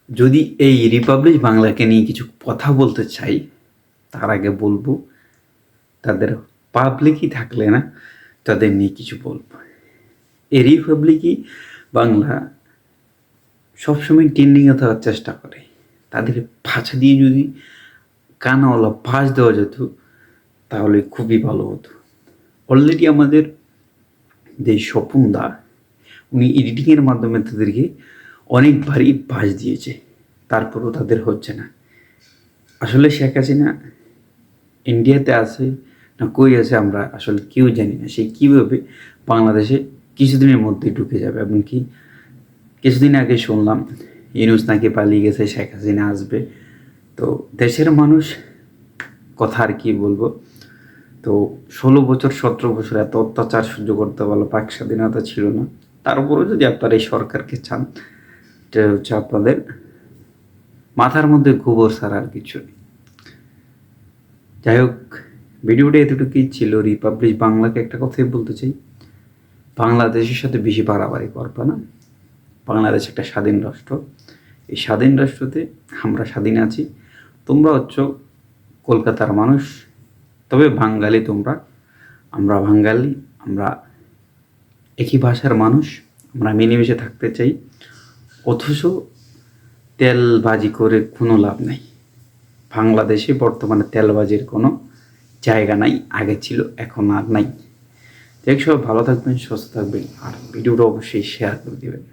যদি এই রিপাবলিক বাংলাকে নিয়ে কিছু কথা বলতে চাই, তার আগে বলবো তাদের পাবলিকই থাকলে না তাদের নিয়ে কিছু বলবো। এই রিপাবলিকই বাংলা সবসময় ট্রেন্ডিংয়ে থাকার চেষ্টা করে। তাদের ভাষা দিয়ে যদি কানাওয়ালা ভাঁজ দেওয়া যেত তাহলে খুবই ভালো হতো। অলরেডি আমাদের যে স্বপন দা, উনি এডিটিংয়ের মাধ্যমে তাদেরকে অনেকবারই ভাঁজ দিয়েছে, তারপরেও তাদের হচ্ছে না। আসলে শেখ হাসিনা ইন্ডিয়াতে আছে না কই আছে আমরা আসলে কেউ জানি না। সে কীভাবে বাংলাদেশে কিছুদিনের মধ্যেই ঢুকে যাবে। এবং কি কিছুদিন আগে শুনলাম ইউনূস নাকি পালিয়ে গেছে, শেখ হাসিনা আসবে। তো দেশের মানুষ কথা আর কি বলবো। তো 16 বছর 17 বছর এত অত্যাচার সহ্য করতে পারলো, পাক স্বাধীনতা ছিল না। তার উপরেও যদি আপনারা এই সরকারকে চান, এটা হচ্ছে আপনাদের মাথার মধ্যে গোবর ছাড়া আর কিছু নেই। যাই হোক, ভিডিওটা এতটুকুই ছিল। রিপাবলিক বাংলাকে একটা কথাই বলতে চাই, বাংলাদেশের সাথে বেশি বাড়াবাড়ি করবে না। বাংলাদেশ একটা স্বাধীন রাষ্ট্র। এই স্বাধীন রাষ্ট্রতে আমরা স্বাধীন আছি। তোমরা হচ্ছে কলকাতার মানুষ, তবে বাঙালি তোমরা, আমরা বাঙালি, আমরা একই ভাষার মানুষ, আমরা মিলেমিশে থাকতে চাই। অথচ তেলবাজি করে কোনো লাভ নাই। বাংলাদেশে বর্তমানে তেলবাজির কোনো জায়গা নাই, আগে ছিল এখন আর নাই। দেখ, সব ভালো থাকবেন, সুস্থ থাকবেন, আর ভিডিওটা অবশ্যই শেয়ার করে দেবেন।